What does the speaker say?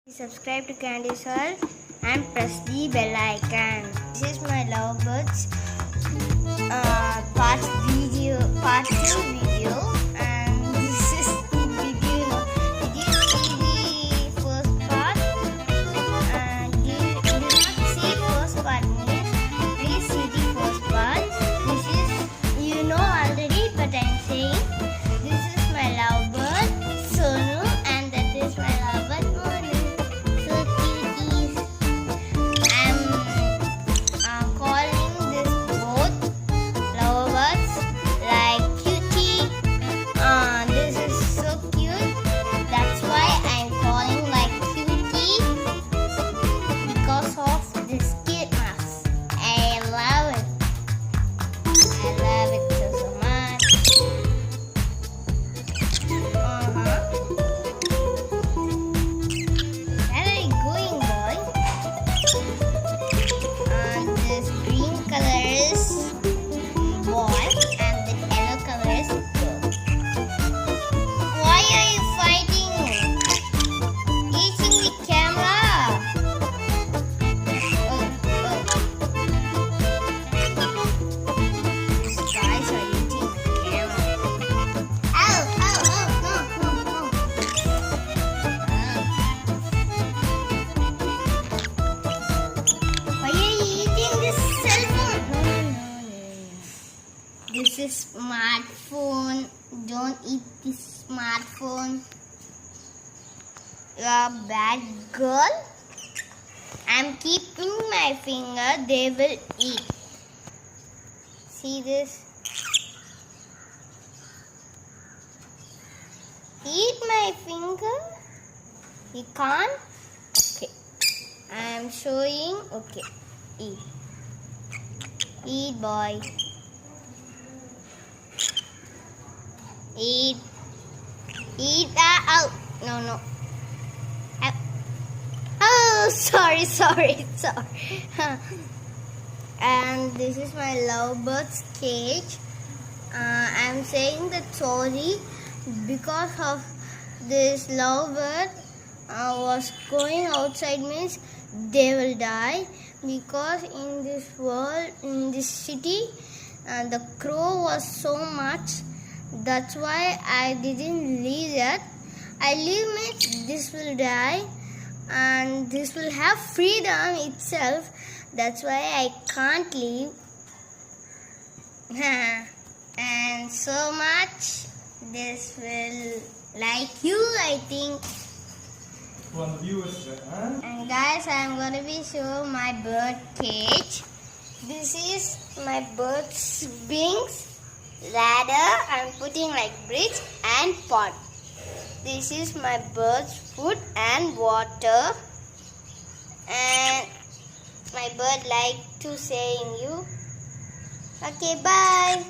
Subscribe to Candy's World and press the bell icon. This is my lovebirds part 2 video, and this is the video. Did you see the first part? Do not see first part. Please see the first part. This is already, but I'm saying this is my lovebird Sonu, and that is my lovebird Monu. So cuties. I'm calling this both lovebirds like cutie. This is so cute. That's why I'm calling like cutie, because of this cute mask. I love it. I love it so much. Where are you going, boy? This green color is boy, and the yellow color is girl. Why are you fighting? Eating the camera. These guys are eating the camera. Ow, no. Why are you eating this cell phone? No. This is smartphone. Don't eat this smartphone. You're a bad girl. I'm keeping my finger. They will eat. See this? Eat my finger? You can't? Okay. I'm showing. Okay. Eat. Eat, boy. Eat. Eat. Out. No. Out. Oh, sorry. And this is my lovebird's cage. I'm saying that sorry because of this lovebird was going outside means they will die, because in this world, in this city, the crow was so much. That's why I didn't leave that. I leave means this will die and this will have freedom itself. That's why I can't leave. And so much this will like you, I think. One of the viewers, huh? And guys, I'm gonna be showing my bird cage. This is my bird's wings, ladder. I'm putting like bridge and pot. This is my bird's food and water. And my bird like to saying you. Okay, bye.